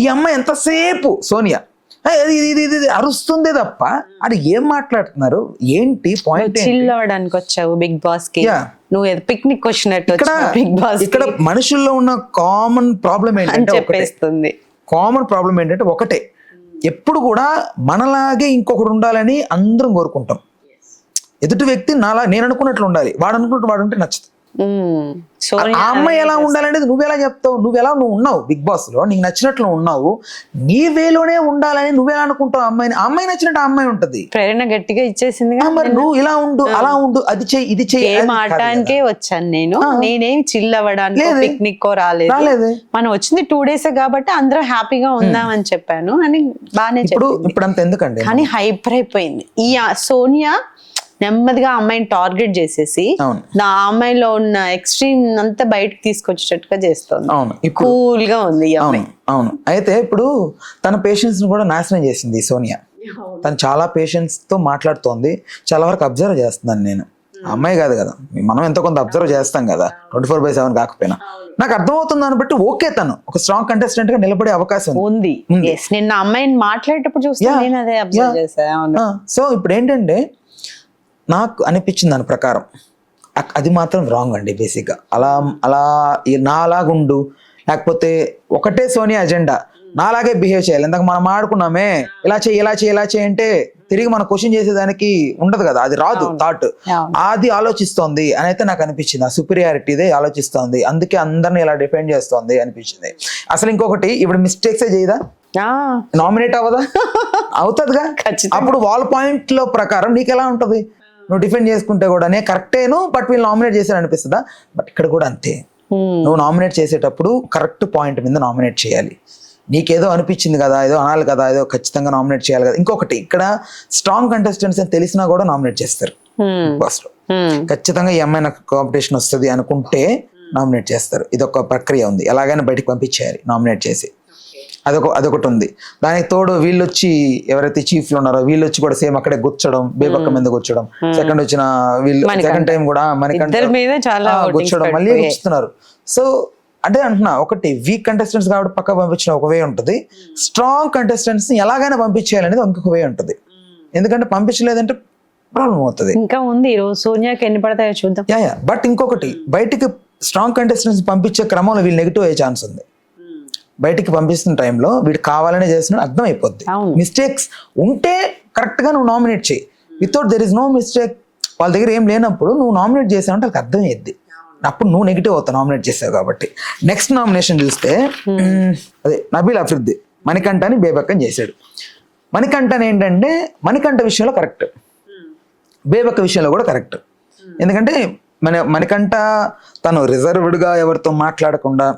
ఈ అమ్మాయి ఎంతసేపు సోనియా ఇది అరుస్తుంది తప్ప అది ఏం మాట్లాడుతున్నారు ఏంటి పాయింట్? చిల్ అవ్వడానికి వచ్చావు బిగ్ బాస్ కి, నువ్వు పిక్నిక్ వచ్చినట్టు బిగ్ బాస్. ఇక్కడ మనుషుల్లో ఉన్న కామన్ ప్రాబ్లం ఏంటంటే ఒకటే, ఒకటే ఎప్పుడు కూడా మనలాగే ఇంకొకడు ఉండాలని అందరం కోరుకుంటాం. ఎదుటి వ్యక్తి నాలా నేను అనుకున్నట్లు ఉండాలి, వాడు అనుకున్నట్టు వాడు ఉంటే నచ్చదు. ఆ అమ్మాయి ఎలా ఉండాలనేది నువ్వెలా చెప్తావు? నువ్వు ఉన్నావు బిగ్ బాస్ లో, నీకు నచ్చినట్లు ఉన్నావు, నీ వేలోనే ఉండాలని నువ్వెలా అనుకుంటావు? అమ్మాయి నచ్చినట్టు ఆ అమ్మాయి ఉంటది. ప్రేరణ గట్టిగా ఇచ్చేసింది. మరి నువ్వు ఇలా ఉండు, అలా ఉండు, అది చెయ్యి, ఇది చెయ్యి. మాట్లాడానికే వచ్చాను నేను, నేనేం చిల్ అవ్వడానికి పిక్నిక్ కో రాలేదు. మనం వచ్చింది 2 days కాబట్టి అందరూ హ్యాపీగా ఉందామని చెప్పాను అని బానే చెప్పాను. ఇప్పుడు అంత ఎందుకండి, కానీ హైపర్ అయిపోయింది. ఈ సోనియా నెమ్మదిగా అమ్మాయిని టార్గెట్ చేసేసి నా అమ్మాయిలో ఉన్న ఎక్స్ట్రీమ్ అంతా బయటకు తీసుకొచ్చేటట్టుగా చేస్తుంది. కూల్ గా ఉంది ఈ అమ్మాయి. అవును. అయితే ఇప్పుడు తన పేషెన్స్ ని కూడా నాశనం చేసింది సోనియా. తను చాలా పేషెన్స్ తో మాట్లాడుతోంది, చాలా వరకు అబ్జర్వ్ చేస్తున్నాను నేను. అమ్మాయి కాదు కదా, మనం ఎంతో కొంత అబ్జర్వ్ చేస్తాం కదా 24/7 కాకపోయినా. నాకు అర్థమవుతుంది దాన్ని బట్టి ఓకే, తను ఒక స్ట్రాంగ్ కంటెస్టెంట్ గా నిలబడే అవకాశం ఉంది. నిన్న అమ్మాయిని మాట్లాడేటప్పుడు చూస్తే నేను అదే అబ్జర్వ్ చేశాను. సో ఇప్పుడు ఏంటంటే నాకు అనిపించింది దాని ప్రకారం అది మాత్రం రాంగ్ అండి. బేసిక్గా అలా నాలాగుండు, లేకపోతే ఒకటే సోనియా అజెండా, నాలాగే బిహేవ్ చేయాలి. ఇందాక మనం ఆడుకున్నామే ఇలా చేయి అంటే తిరిగి మనం క్వశ్చన్ చేసేదానికి ఉండదు కదా, అది రాదు థాట్. అది ఆలోచిస్తోంది అని అయితే నాకు అనిపించింది. ఆ సుపీరియారిటీదే ఆలోచిస్తోంది, అందుకే అందరిని ఇలా డిఫెండ్ చేస్తోంది అనిపించింది. అసలు ఇంకొకటి, ఇప్పుడు మిస్టేక్సే చేయదా, నామినేట్ అవ్వదా? అవుతుందిగా. అప్పుడు వాళ్ళ పాయింట్ లో ప్రకారం నీకు ఎలా ఉంటది? నువ్వు డిఫెండ్ చేసుకుంటే కూడా కరెక్టేను, బట్ వీళ్ళు నామినేట్ చేశారు అనిపిస్తుందా? బట్ ఇక్కడ కూడా అంతే, నువ్వు నామినేట్ చేసేటప్పుడు కరెక్ట్ పాయింట్ మీద నామినేట్ చేయాలి. నీకేదో అనిపించింది కదా, ఏదో అనాలి కదా, ఏదో ఖచ్చితంగా నామినేట్ చేయాలి కదా. ఇంకొకటి, ఇక్కడ స్ట్రాంగ్ కంటెస్టెంట్స్ అని తెలిసినా కూడా నామినేట్ చేస్తారు బాస్ లో. ఖచ్చితంగా ఈ అమ్మాయి నాకు కాంపిటీషన్ వస్తుంది అనుకుంటే నామినేట్ చేస్తారు. ఇదొక ప్రక్రియ ఉంది, ఎలాగైనా బయటకు పంపించేయాలి నామినేట్ చేసి. అదొకటి ఉంది. దానికి తోడు వీళ్ళు వచ్చి, ఎవరైతే చీఫ్లు ఉన్నారో వీళ్ళు వచ్చి కూడా సేమ్ అక్కడే గుచ్చడం, బేబక్క మీద గుచ్చడం, సెకండ్ వచ్చిన వీళ్ళు సెకండ్ టైం కూడా మణికంఠ గుచ్చడం, మళ్ళీ గుచ్చుతున్నారు. సో అదే అంటున్నా, ఒకటి వీక్ కంటెస్టెంట్స్ కాబట్టి పక్క పంపించిన ఒక వే ఉంటుంది, స్ట్రాంగ్ కంటెస్టెంట్స్ ని ఎలాగైనా పంపించేయాలనేది ఇంకొక వే ఉంటుంది. ఎందుకంటే పంపించలేదంటే ప్రాబ్లం అవుతుంది. ఇంకా ఉంది సోనియాకి ఎన్ని పడతాయో చూద్దాం. బట్ ఇంకొకటి, బయటికి స్ట్రాంగ్ కంటెస్టెంట్స్ పంపించే క్రమంలో వీళ్ళు నెగిటివ్ అయ్యే ఛాన్స్ ఉంది. బయటికి పంపిస్తున్న టైంలో వీడు కావాలనే చేస్తున్నా అర్థం అయిపోద్ది. మిస్టేక్స్ ఉంటే కరెక్ట్ గా నువ్వు నామినేట్ చేయి. Without there is no mistake, వాళ్ళ దగ్గర ఏం లేనప్పుడు నువ్వు నామినేట్ చేసావంటే వాళ్ళకి అర్థం అయ్యిద్ది. అప్పుడు నువ్వు నెగిటివ్ అవుతావు నామినేట్ చేసావు కాబట్టి. నెక్స్ట్ నామినేషన్ చూస్తే అదే నబీల్ అఫ్రిది మణికంఠని బేబక్కని చేశాడు. మణికంఠని ఏంటంటే మణికంఠ విషయంలో కరెక్ట్, బేబక్క విషయంలో కూడా కరెక్ట్. ఎందుకంటే మణికంఠ తను రిజర్వ్డ్ గా ఎవరితో మాట్లాడకుండా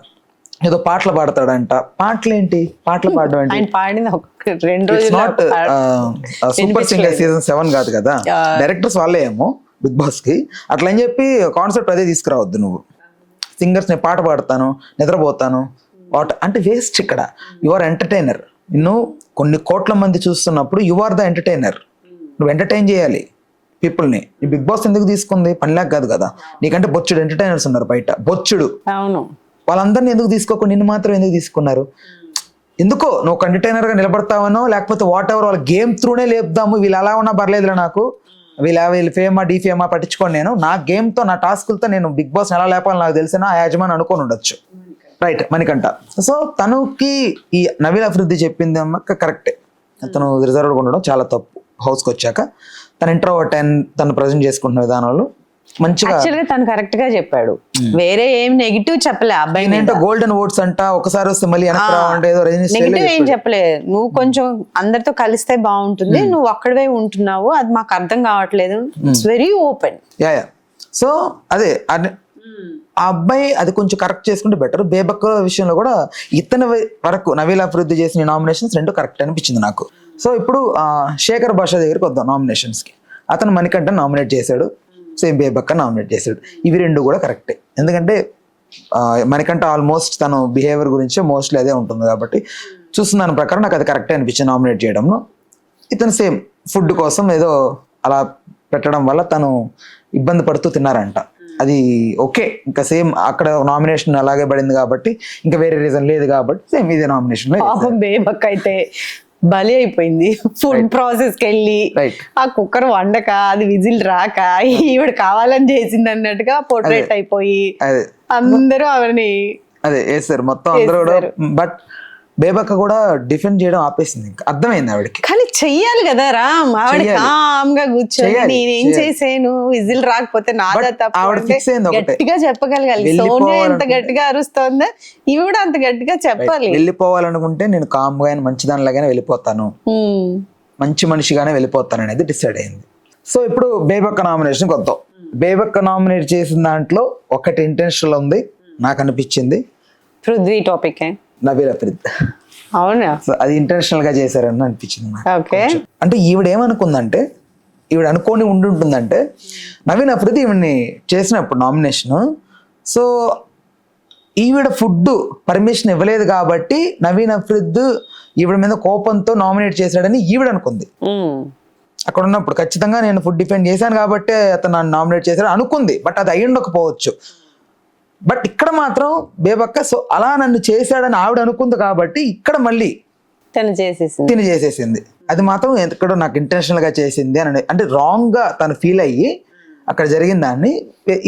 ఏదో పాటలు పాడతాడంట. పాటలేంటి, పాటలు పాడడం ఏంటి? సూపర్ సింగర్ సీజన్ 7 కాదు కదా, డైరెక్టర్స్ వాళ్ళే ఏమో బిగ్ బాస్ కి అట్లా అని చెప్పి కాన్సెప్ట్ అదే తీసుకురావద్దు. నువ్వు సింగర్స్ ని పాట పాడతాను, నిద్రపోతాను అంటే వేస్ట్. ఇక్కడ యు ఆర్ ఎంటర్టైనర్. నిన్ను కొన్ని కోట్ల మంది చూస్తున్నప్పుడు యు ఆర్ ద ఎంటర్టైనర్. నువ్వు ఎంటర్టైన్ చేయాలి పీపుల్ని. ఈ బిగ్ బాస్ ఎందుకు తీసుకుంది? పనిలాగా కాదు కదా, నీకంటే బొచ్చుడు ఎంటర్టైనర్స్ ఉన్నారు బయట, బొచ్చుడు. అవును, వాళ్ళందరినీ ఎందుకు తీసుకోకుండా నిన్ను మాత్రం ఎందుకు తీసుకున్నారు? ఎందుకో నువ్వు ఒక ఎంటర్టైనర్ గా నిలబడతావనో, లేకపోతే వాట్ ఎవర్ వాళ్ళ గేమ్ త్రూనే లేపుదాము, వీళ్ళు అలా ఉన్నా పర్లేదులే, నాకు వీళ్ళు ఫేమా డీఫేమా పట్టించుకోండి, నేను నా గేమ్ తో నా టాస్కులతో నేను బిగ్ బాస్ ఎలా లేపాలని నాకు తెలిసిన ఆ యజమాని అనుకోని ఉండొచ్చు. రైట్, మణికంఠ. సో తనకి ఈ నబీల్ అఫ్రిది చెప్పింది అమ్మక కరెక్టే. తను రిజర్వ్డ్ ఉండడం చాలా తప్పు. హౌస్కి వచ్చాక తన ఇంట్రోవర్ట్ అండ్ తను ప్రజెంట్ చేసుకుంటున్న విధానాలు మంచిగా తను కరెక్ట్ గా చెప్పాడు. వేరే ఏం నెగిటివ్ చెప్పలే అబ్బాయి. ఏంటో గోల్డెన్ ఓట్స్ అంట, ఒకసారి వస్తే మళ్ళీ నెగిటివ్ ఏం చెప్పలేదు. నువ్వు కొంచెం అందరితో కలిస్తే బాగుంటుంది, నువ్వు అక్కడవే ఉంటున్నావు, అది మాకు అర్థం కావట్లేదు. It's very open. సో అదే ఆ అబ్బాయి అది కొంచెం కరెక్ట్ చేసుకుంటే బెటర్. బేబక్క విషయంలో కూడా ఇతని వరకు నబీల్ అఫ్రిది చేసిన నామినేషన్స్ రెండు కరెక్ట్ అనిపించింది నాకు. సో ఇప్పుడు శేఖర్ భాష దగ్గరికి వద్దాం నామినేషన్స్ కి. అతను మణికంఠ నామినేట్ చేశాడు, సేమ్ బేబక్క నామినేట్ చేశాడు. ఇవి రెండు కూడా కరెక్టే. ఎందుకంటే మణికంఠ ఆల్మోస్ట్ తను బిహేవియర్ గురించి మోస్ట్లీ అదే ఉంటుంది కాబట్టి చూస్తున్న దాని ప్రకారం నాకు అది కరెక్టే అనిపించింది నామినేట్ చేయడంలో. ఇతను సేమ్ ఫుడ్ కోసం ఏదో అలా పెట్టడం వల్ల తను ఇబ్బంది పడుతూ తిన్నారంట. అది ఓకే, ఇంకా సేమ్ అక్కడ నామినేషన్ అలాగే పడింది కాబట్టి ఇంకా వేరే రీజన్ లేదు కాబట్టి సేమ్ ఇదే నామినేషన్. బేబక్క అయితే బలి అయిపోయింది. ఫుడ్ ప్రాసెస్ కి వెళ్ళి ఆ కుక్కర్ వండక, అది విజిల్ రాక, ఈవిడ కావాలని చేసింది అన్నట్టుగా పోర్ట్రేట్ అయిపోయి అందరూ ఆవిడని అదే వేస్తారు మొత్తం అందరూ కూడా. బట్ బేబక్క కూడా డిఫెండ్ చేయడం ఆపేసింది, ఇంకా అర్థమైంది ఆవిడకి. కానీ చెయ్యాలి కదా రామ్, ఆవిడ కామ్ గా కూర్చొని నేనేం చేసాను, విజిల్ రాకపోతే నాదా తప్పు ఆవిడ అంటే ఫిక్స్ అయింది ఒకటే, గట్టిగా చెప్పగలగాలి. సోనియా ఎంత గట్టిగా అరుస్తోందా, ఇవి కూడా అంత గట్టిగా చెప్పాలి. వెళ్ళిపోవాలనుకుంటే నేను కామ్ గా మంచిదానిలాగానే వెళ్ళిపోతాను, మంచి మనిషిగానే వెళ్ళిపోతాను అనేది డిసైడ్ అయింది. సో ఇప్పుడు బేబక్క నామినేషన్కి వద్దాం. బేబక్క నామినేట్ చేసిన దాంట్లో ఒకటి ఇంటెన్షనల్ ఉంది నాకు అనిపించింది, పృథ్వీ టాపిక్ నబీల్ అఫ్రీద్. అవునా, అది ఇంటెన్షనల్ గా చేశారని అనిపించింది నాకు. ఓకే, అంటే ఈవిడ ఏమనుకుందంటే, ఈవిడ అనుకోని ఉంటుందంటే నవీన్ అఫ్రీద్ ఈవిడ్ని చేసినప్పుడు నామినేషన్, సో ఈవిడ ఫుడ్ పర్మిషన్ ఇవ్వలేదు కాబట్టి నవీన్ అఫ్రీద్ ఈవిడ మీద కోపంతో నామినేట్ చేశాడని ఈవిడ అనుకుంది. అక్కడ ఉన్నప్పుడు ఖచ్చితంగా నేను ఫుడ్ డిఫెండ్ చేశాను కాబట్టి అతను నన్ను నామినేట్ చేశాడు అనుకుంది, బట్ అది అయి ఉండకపోవచ్చు. బట్ ఇక్కడ మాత్రం బేబక్క సో అలా నన్ను చేశాడని ఆవిడ అనుకుంది కాబట్టి ఇక్కడ మళ్ళీ తిని చేసేసింది. అది మాత్రం ఎక్కడో నాకు ఇంటెన్షనల్ గా చేసింది అని, అంటే రాంగ్ గా తను ఫీల్ అయ్యి అక్కడ జరిగిన దాన్ని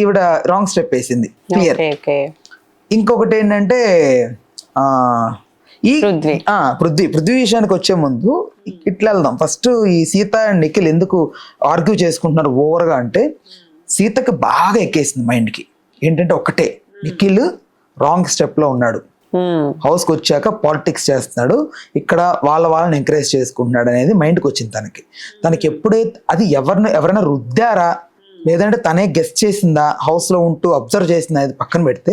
ఈవిడ రాంగ్ స్టెప్ వేసింది, క్లియర్. ఇంకొకటి ఏంటంటే ఈ పృథ్వీ విషయానికి వచ్చే ముందు ఇట్లా వెళ్దాం. ఫస్ట్ ఈ సీత అండ్ నిఖిల్ ఎందుకు ఆర్గ్యూ చేసుకుంటున్నారు ఓవర్ గా అంటే, సీతకి బాగా ఎక్కేసింది మైండ్ కి. ఏంటంటే ఒకటే, నిఖిల్ రాంగ్ స్టెప్ లో ఉన్నాడు, హౌస్ కి వచ్చాక పాలిటిక్స్ చేస్తున్నాడు, ఇక్కడ వాళ్ళని ఎంకరేజ్ చేసుకుంటున్నాడు అనేది మైండ్కి వచ్చింది తనకి ఎప్పుడైతే అది ఎవరైనా రుద్దారా లేదంటే తనే గెస్ట్ చేసిందా, హౌస్ లో ఉంటూ అబ్జర్వ్ చేసిందా అది పక్కన పెడితే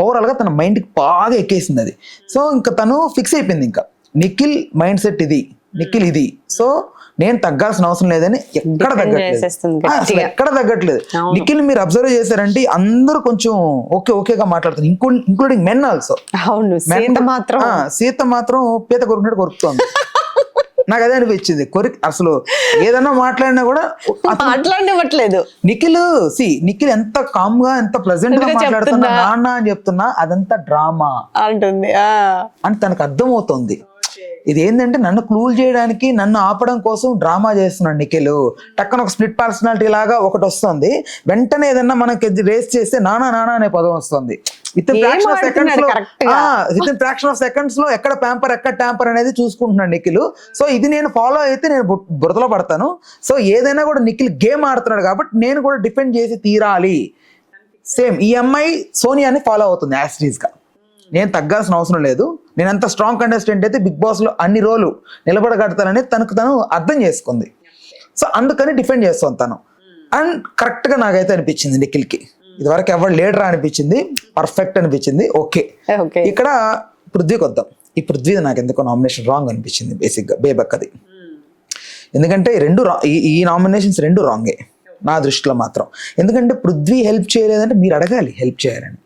ఓవరాల్ గా తన మైండ్కి బాగా ఎక్కేసింది అది. సో ఇంకా తను ఫిక్స్ అయిపోయింది, ఇంకా నిఖిల్ మైండ్ సెట్ ఇది, నిఖిల్ ఇది, సో నేను తగ్గాల్సిన అవసరం లేదని ఎక్కడ తగ్గట్లేదు. నిఖిల్ మీరు అబ్జర్వ్ చేశారంటే అందరూ కొంచెం ఓకేగా మాట్లాడుతారు, ఇంక్లూడింగ్ మెన్ ఆల్సో. సీత మాత్రం పీత కొరుకున్నట్టు కొరుకుతోంది. నాకు అదే అనిపించింది, అసలు ఏదన్నా మాట్లాడినా కూడా మాట్లాడనివ్వట్లేదు. నిఖిల్ ఎంత కామ్ గా ఎంత ప్లెజెంట్ గా మాట్లాడుతున్నా, నాన్న అని చెప్తున్నా అదంతా డ్రామా అంటుంది అని తనకు అర్థమవుతుంది. ఇది ఏంటంటే నన్ను క్లూల్ చేయడానికి, నన్ను ఆపడం కోసం డ్రామా చేస్తున్నాడు నిఖిల్. టక్కన ఒక స్ప్లిట్ పర్సనాలిటీ లాగా ఒకటి వస్తుంది, వెంటనే ఏదన్నా మనకి రేస్ చేస్తే నానా అనే పదం వస్తుంది. విత్ ఫ్రాక్షన్ ఆఫ్ సెకండ్స్ లో ఎక్కడ ప్యాంపర్ ఎక్కడ ట్యాంపర్ అనేది చూసుకుంటున్నాడు నిఖిల్. సో ఇది నేను ఫాలో అయితే నేను బురదలో పడతాను. సో ఏదైనా కూడా నిఖిల్ గేమ్ ఆడుతున్నాడు కాబట్టి నేను కూడా డిఫెండ్ చేసి తీరాలి. సేమ్ ఈ అమ్మాయి సోనియాని ఫాలో అవుతుంది యాస్టీజ్ గా. నేను తగ్గాల్సిన అవసరం లేదు, నేను అంత స్ట్రాంగ్ కంటెస్టెంట్ అయితే బిగ్ బాస్ లో అన్ని రోజులు నిలబడగడతానని తను అర్థం చేసుకుంది. సో అందుకని డిఫెండ్ చేస్తాను తను. అండ్ కరెక్ట్ గా నాకైతే అనిపించింది నిఖిల్ కి ఇదివరకు ఎవరు లీడర్ అనిపించింది, పర్ఫెక్ట్ అనిపించింది. ఓకే, ఇక్కడ పృథ్వీకి వద్దాం. ఈ పృథ్వీ నాకు ఎందుకో నామినేషన్ రాంగ్ అనిపించింది బేసిక్ గా బేబక్కది. ఎందుకంటే ఈ నామినేషన్స్ రెండు రాంగే నా దృష్టిలో మాత్రం. ఎందుకంటే పృథ్వీ హెల్ప్ చేయలేదంటే మీరు అడగాలి హెల్ప్ చేయాలని,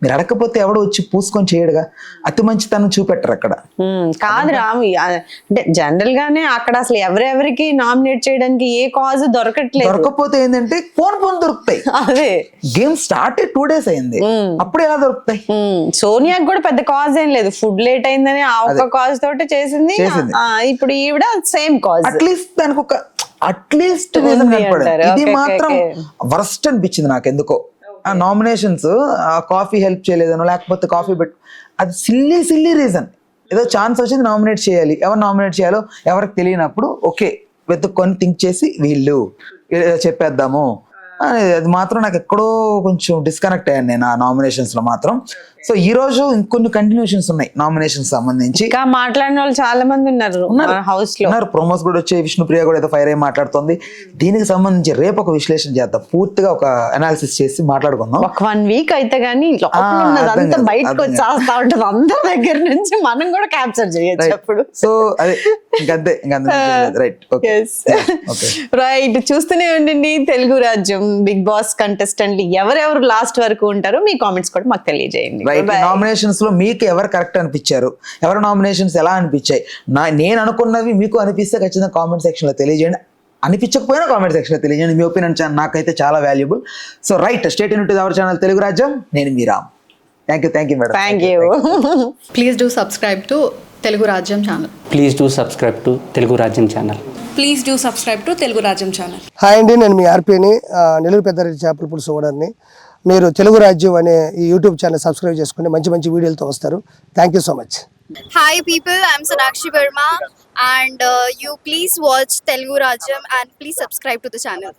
మీరు అడగకపోతే ఎవడో వచ్చి పూసుకొని చేయడుగా, అతి మంచితనం చూపెట్టరు అక్కడ. కాదు రామి, అంటే జనరల్ గానే అక్కడ అసలు ఎవరెవరికి నామినేట్ చేయడానికి ఏ కాజ్ దొరకకపోతే ఏంటంటే ఫోన్ దొరుకుతాయి. అదే గేమ్ స్టార్ట్ 2 days అయింది, అప్పుడు ఎలా దొరుకుతాయి? సోనియాకి కూడా పెద్ద కాజ్ ఏం లేదు, ఫుడ్ లేట్ అయిందని ఆ ఒక్క కాజ్ తోటి చేసింది. ఇప్పుడు ఈవిడ సేమ్ కాజ్, అట్లీస్ట్ దానికి ఒక అట్లీస్ట్ ఇది మాత్రం వర్స్ట్ అనిపించింది నాకు ఎందుకో. ఆ నామినేషన్స్ కాఫీ హెల్ప్ చేయలేదనో లేకపోతే కాఫీ అది సిల్లీ రీజన్. ఏదో ఛాన్స్ వచ్చింది నామినేట్ చేయాలి, ఎవరు నామినేట్ చేయాలో ఎవరికి తెలియనప్పుడు ఓకే వెతుక్కొని థింక్ చేసి వీళ్ళు చెప్పేద్దాము అది మాత్రం నాకు ఎక్కడో కొంచెం డిస్కనెక్ట్ అయ్యాను నేను ఆ నామినేషన్స్ లో మాత్రం. సో ఈ రోజు ఇంకొన్ని కంటిన్యూషన్స్ ఉన్నాయి నామినేషన్ సంబంధించి. ఇంకా మాట్లాడిన వాళ్ళు చాలా మంది ఉన్నారు హౌస్ లో, ప్రోమోస్ కూడా వచ్చే విష్ణుప్రియ కూడా ఏదో ఫైర్ అయ్యి మాట్లాడుతుంది. దీనికి సంబంధించి రేపు ఒక విశ్లేషణ చేద్దాం, పూర్తిగా ఒక అనాలిసిస్ చేసి మాట్లాడుకుందాం. ఒక 1 week అయితే గానీ బయటకు వచ్చేస్తా ఉంటుంది అందరి దగ్గర నుంచి, మనం కూడా క్యాప్చర్ చేయొచ్చు అప్పుడు. సో అదే ఇంకంతే రైట్. చూస్తూనే ఉండండి తెలుగు రాజ్యం. బిగ్ బాస్ కంటెస్టెంట్లు ఎవరెవరు లాస్ట్ వరకు ఉంటారో మీ కామెంట్స్ కూడా మాకు తెలియజేయండి. నామినేషన్స్ లో మీకు ఎవరు కరెక్ట్ అనిపించారు, ఎవరి నామినేషన్స్ ఎలా అనిపించాయి, నేను అనుకున్నవి మీకు అనిపిస్తే ఖచ్చితంగా కామెంట్ సెక్షన్ లో తెలియజేయండి. అనిపించకపోయినా కామెంట్ సెక్షన్ లో తెలియజేయండి. మీ ఒపీనియన్ నాకైతే చాలా valuable. So right, stay tuned to our channel Telugu Rajyam. నేను మీ Ram. Thank you madam. Thank you. Please do subscribe to Telugu Rajyam channel. Please do subscribe to Telugu Rajyam channel. Please do subscribe to Telugu Rajyam channel. Hi అండి, నేను మీ ఆర్పీని, నెల్లూరు పెద్దారెడ్డి చేపల పులుసు ఓనర్ని. మీరు తెలుగు రాజ్యం అనే ఈ యూట్యూబ్ ఛానల్ సబ్స్క్రైబ్ చేసుకుని మంచి వీడియోలతో వస్తారు. Thank you so much. Hi people, I'm Sonakshi Verma and you please watch Telugu Rajam and please subscribe to the channel.